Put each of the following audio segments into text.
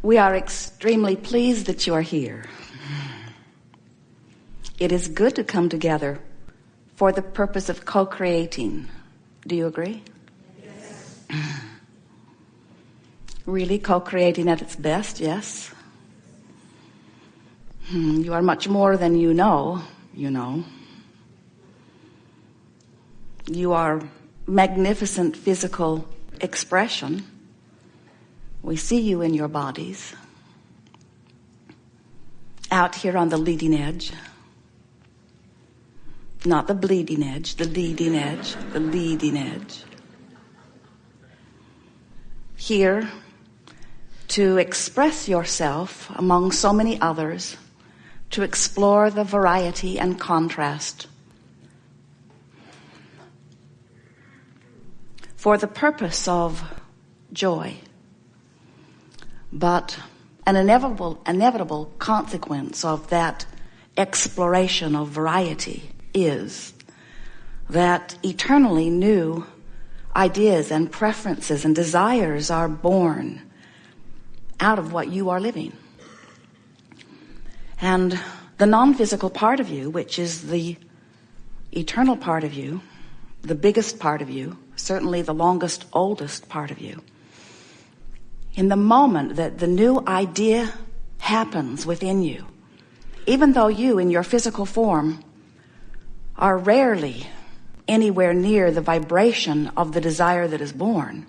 We are extremely pleased that you are here. It is good to come together for the purpose of co-creating. Do you agree? Yes. Really co-creating at its best, yes? You are much more than you know. You are magnificent physical expression. We see you in your bodies, out here on the leading edge. Not the bleeding edge, the leading edge, the leading edge. Here to express yourself among so many others, to explore the variety and contrast, for the purpose of joy. But an inevitable consequence of that exploration of variety is that eternally new ideas and preferences and desires are born out of what you are living. And the non-physical part of you, which is the eternal part of you, the biggest part of you, certainly the longest, oldest part of you, in the moment that the new idea happens within you, even though you in your physical form are rarely anywhere near the vibration of the desire that is born,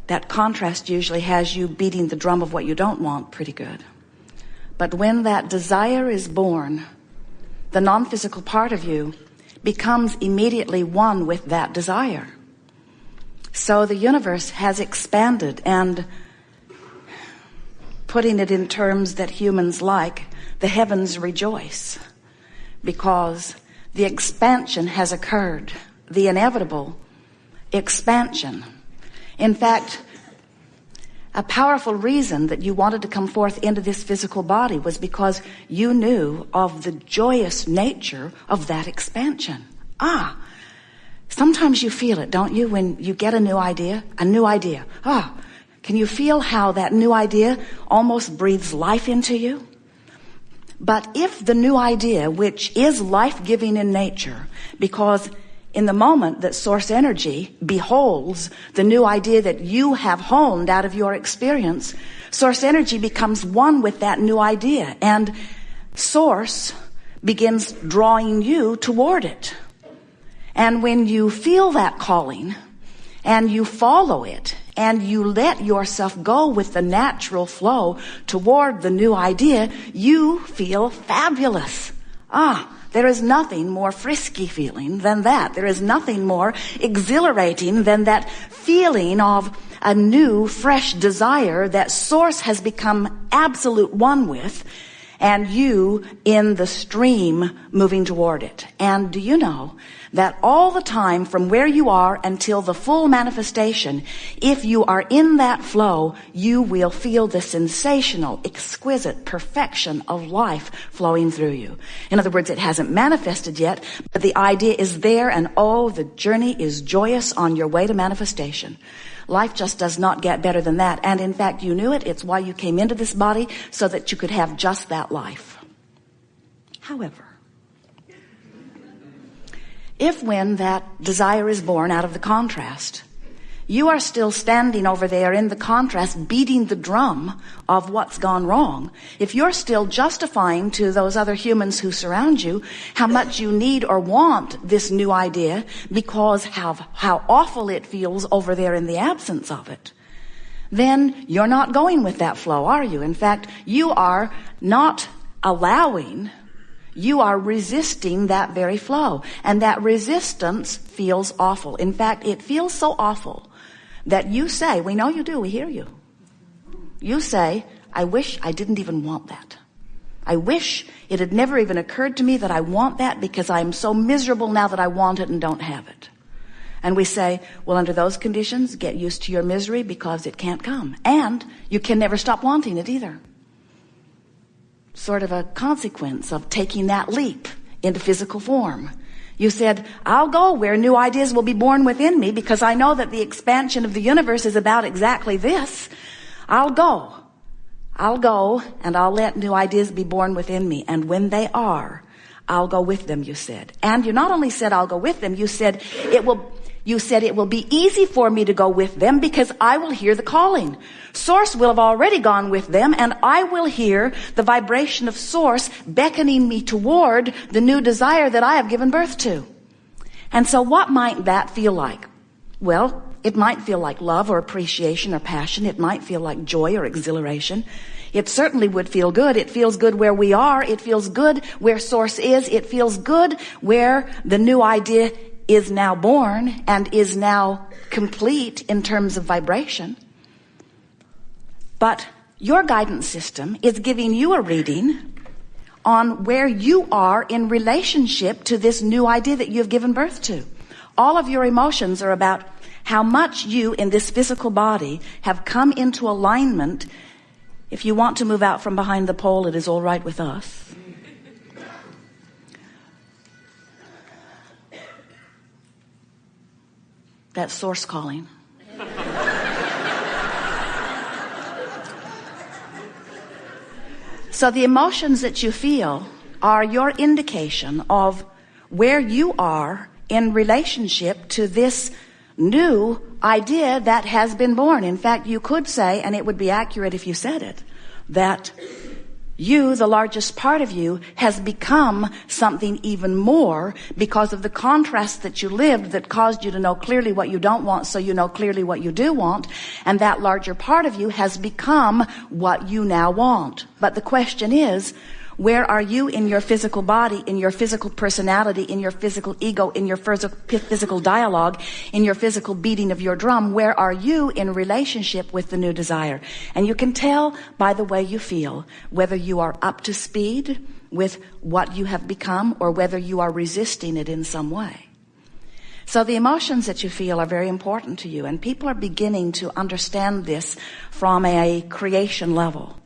that contrast usually has you beating the drum of what you don't want pretty good. But when that desire is born, the non-physical part of you becomes immediately one with that desire. So the universe has expanded, and putting it in terms that humans like, the heavens rejoice, because the expansion has occurred, the inevitable expansion. In fact, a powerful reason that you wanted to come forth into this physical body was because you knew of the joyous nature of that expansion. Sometimes you feel it, don't you, when you get a new idea? Can you feel how that new idea almost breathes life into you? But if the new idea, which is life-giving in nature, because in the moment that source energy beholds the new idea that you have honed out of your experience, source energy becomes one with that new idea, and source begins drawing you toward it. And when you feel that calling and you follow it and you let yourself go with the natural flow toward the new idea, you feel fabulous. There is nothing more frisky feeling than that. There is nothing more exhilarating than that feeling of a new, fresh desire that source has become absolute one with, and you in the stream moving toward it. And do you know that all the time from where you are until the full manifestation, if you are in that flow, you will feel the sensational, exquisite perfection of life flowing through you. In other words, it hasn't manifested yet, but the idea is there, and the journey is joyous on your way to manifestation. Life just does not get better than that. And in fact, you knew it. It's why you came into this body, so that you could have just that life. However, if when that desire is born out of the contrast, you are still standing over there in the contrast, beating the drum of what's gone wrong, if you're still justifying to those other humans who surround you how much you need or want this new idea because how awful it feels over there in the absence of it, then you're not going with that flow, are you? In fact, you are not allowing, you are resisting that very flow. And that resistance feels awful. In fact, it feels so awful that you say, we know you do, we hear you. You say, I wish I didn't even want that. I wish it had never even occurred to me that I want that, because I'm so miserable now that I want it and don't have it. And we say, well, under those conditions, get used to your misery, because it can't come. And you can never stop wanting it either. Sort of a consequence of taking that leap into physical form. You said, I'll go where new ideas will be born within me, because I know that the expansion of the universe is about exactly this. I'll go. I'll go and I'll let new ideas be born within me. And when they are, I'll go with them, you said. And you not only said I'll go with them, you said it will be easy for me to go with them because I will hear the calling. Source will have already gone with them, and I will hear the vibration of Source beckoning me toward the new desire that I have given birth to. And so what might that feel like? Well, it might feel like love or appreciation or passion. It might feel like joy or exhilaration. It certainly would feel good. It feels good where we are. It feels good where Source is. It feels good where the new idea is now born and is now complete in terms of vibration. But your guidance system is giving you a reading on where you are in relationship to this new idea that you've given birth to. All of your emotions are about how much you in this physical body have come into alignment. If you want to move out from behind the pole, it is all right with us. That's Source calling. So the emotions that you feel are your indication of where you are in relationship to this new idea that has been born. In fact, you could say, and it would be accurate if you said it, that you, the largest part of you, has become something even more because of the contrast that you lived that caused you to know clearly what you don't want, so you know clearly what you do want. And that larger part of you has become what you now want. But the question is, where are you in your physical body, in your physical personality, in your physical ego, in your physical dialogue, in your physical beating of your drum? Where are you in relationship with the new desire? And you can tell by the way you feel whether you are up to speed with what you have become or whether you are resisting it in some way. So the emotions that you feel are very important to you, and people are beginning to understand this from a creation level.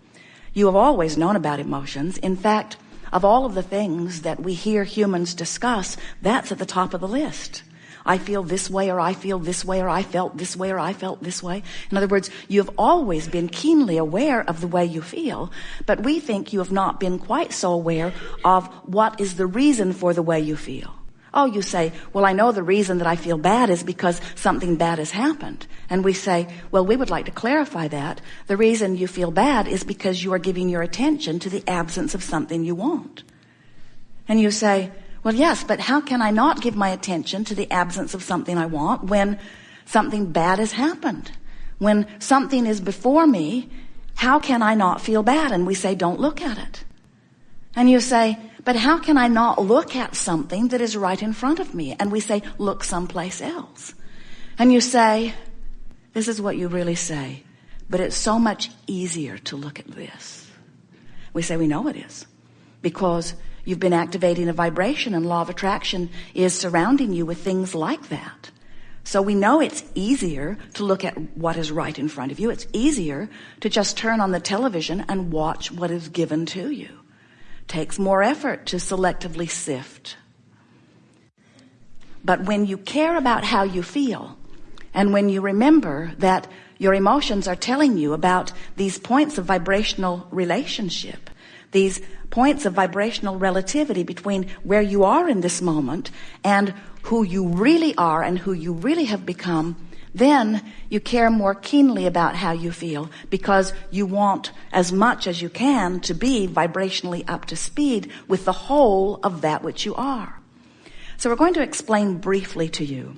You have always known about emotions. In fact, of all of the things that we hear humans discuss, that's at the top of the list. I feel this way, or I feel this way, or I felt this way, or I felt this way. In other words, you have always been keenly aware of the way you feel, but we think you have not been quite so aware of what is the reason for the way you feel. Oh, you say, well, I know the reason that I feel bad is because something bad has happened. And we say, well, we would like to clarify that. The reason you feel bad is because you are giving your attention to the absence of something you want. And you say, well, yes, but how can I not give my attention to the absence of something I want when something bad has happened? When something is before me, how can I not feel bad? And we say, don't look at it. And you say, but how can I not look at something that is right in front of me? And we say, look someplace else. And you say, this is what you really say, but it's so much easier to look at this. We say, we know it is, because you've been activating a vibration, and law of attraction is surrounding you with things like that. So we know it's easier to look at what is right in front of you. It's easier to just turn on the television and watch what is given to you. Takes more effort to selectively sift. But when you care about how you feel, and when you remember that your emotions are telling you about these points of vibrational relationship, these points of vibrational relativity between where you are in this moment and who you really are and who you really have become, then you care more keenly about how you feel, because you want as much as you can to be vibrationally up to speed with the whole of that which you are. So we're going to explain briefly to you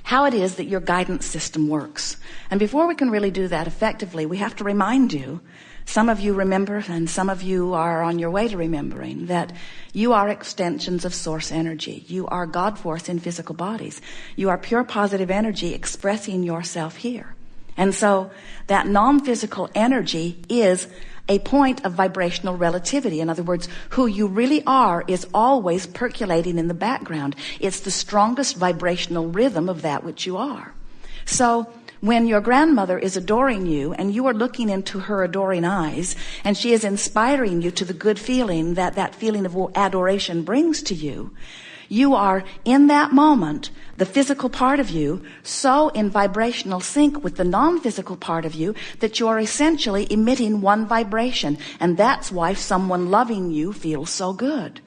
how it is that your guidance system works. And before we can really do that effectively, we have to remind you, some of you remember and some of you are on your way to remembering, that you are extensions of source energy. You are God force in physical bodies. You are pure positive energy expressing yourself here. And so that non-physical energy is a point of vibrational relativity. In other words, who you really are is always percolating in the background. It's the strongest vibrational rhythm of that which you are. So when your grandmother is adoring you and you are looking into her adoring eyes and she is inspiring you to the good feeling that that feeling of adoration brings to you, You are, in that moment, the physical part of you, so in vibrational sync with the non-physical part of you that you are essentially emitting one vibration. And that's why someone loving you feels so good.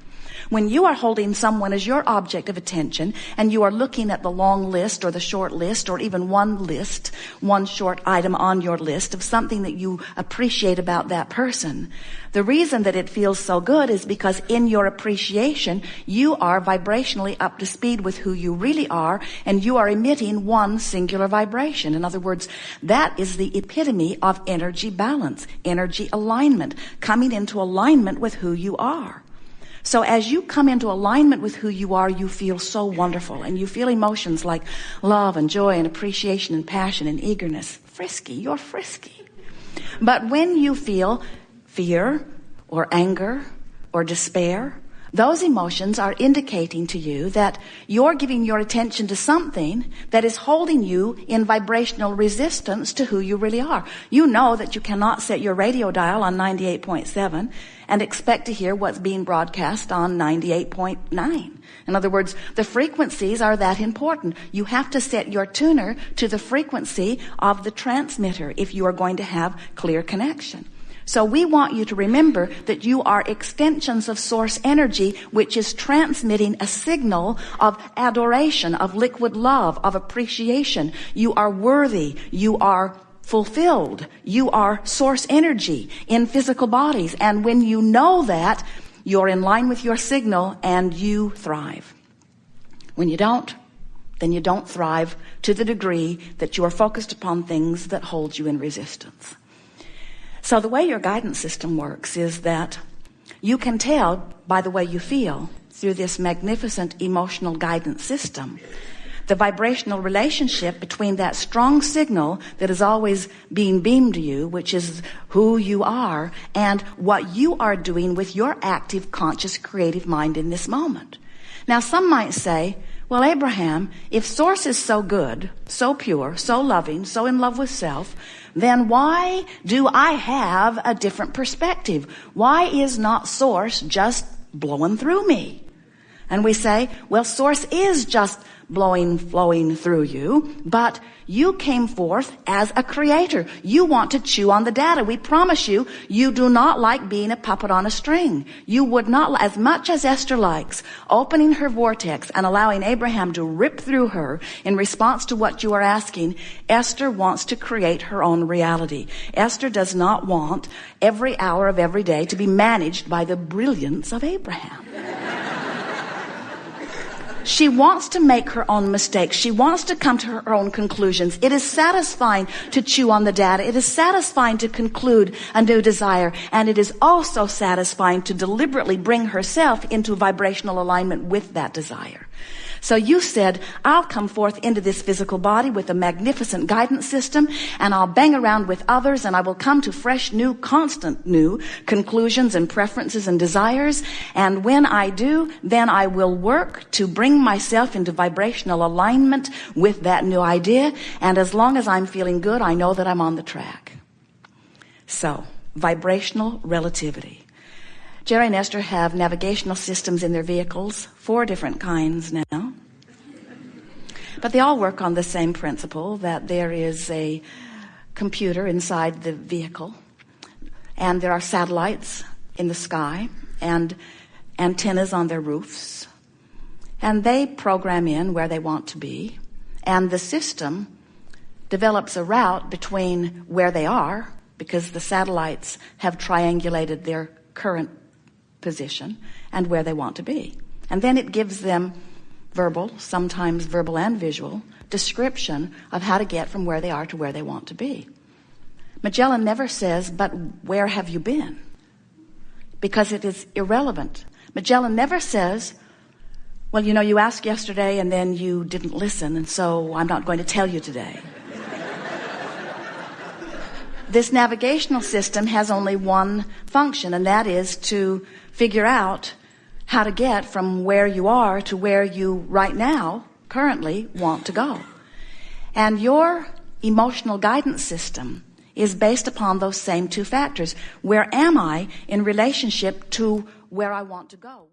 When you are holding someone as your object of attention and you are looking at the long list or the short list or even one list, one short item on your list of something that you appreciate about that person, the reason that it feels so good is because in your appreciation, you are vibrationally up to speed with who you really are, and you are emitting one singular vibration. In other words, that is the epitome of energy balance, energy alignment, coming into alignment with who you are. So as you come into alignment with who you are, you feel so wonderful, and you feel emotions like love and joy and appreciation and passion and eagerness. Frisky, you're frisky. But when you feel fear or anger or despair, those emotions are indicating to you that you're giving your attention to something that is holding you in vibrational resistance to who you really are. You know that you cannot set your radio dial on 98.7 and expect to hear what's being broadcast on 98.9. In other words, the frequencies are that important. You have to set your tuner to the frequency of the transmitter if you are going to have clear connection. So we want you to remember that you are extensions of source energy, which is transmitting a signal of adoration, of liquid love, of appreciation. You are worthy. You are fulfilled. You are source energy in physical bodies. And when you know that, you're in line with your signal and you thrive. When you don't, then you don't thrive to the degree that you are focused upon things that hold you in resistance. So the way your guidance system works is that you can tell by the way you feel through this magnificent emotional guidance system the vibrational relationship between that strong signal that is always being beamed to you, which is who you are, and what you are doing with your active, conscious, creative mind in this moment. Now, some might say, well, Abraham, if Source is so good, so pure, so loving, so in love with self, then why do I have a different perspective? Why is not Source just blowing through me? And we say, well, Source is just flowing through you, but you came forth as a creator. You want to chew on the data. We promise you, you do not like being a puppet on a string. You would not, as much as Esther likes opening her vortex and allowing Abraham to rip through her in response to what you are asking, Esther wants to create her own reality. Esther does not want every hour of every day to be managed by the brilliance of Abraham. She wants to make her own mistakes. She wants to come to her own conclusions. It is satisfying to chew on the data. It is satisfying to conclude a new desire. And it is also satisfying to deliberately bring herself into vibrational alignment with that desire. So you said, I'll come forth into this physical body with a magnificent guidance system, and I'll bang around with others, and I will come to fresh, new, constant new conclusions and preferences and desires. And when I do, then I will work to bring myself into vibrational alignment with that new idea. And as long as I'm feeling good, I know that I'm on the track. So, vibrational relativity. Jerry and Esther have navigational systems in their vehicles, 4 different kinds now. But they all work on the same principle, that there is a computer inside the vehicle, and there are satellites in the sky, and antennas on their roofs. And they program in where they want to be, and the system develops a route between where they are, because the satellites have triangulated their current position and where they want to be. And then it gives them verbal, sometimes verbal and visual, description of how to get from where they are to where they want to be. Magellan never says, but where have you been? Because it is irrelevant. Magellan never says, well, you know, you asked yesterday and then you didn't listen, and so I'm not going to tell you today. This navigational system has only one function, and that is to figure out how to get from where you are to where you right now, currently, want to go. And your emotional guidance system is based upon those same 2 factors. Where am I in relationship to where I want to go?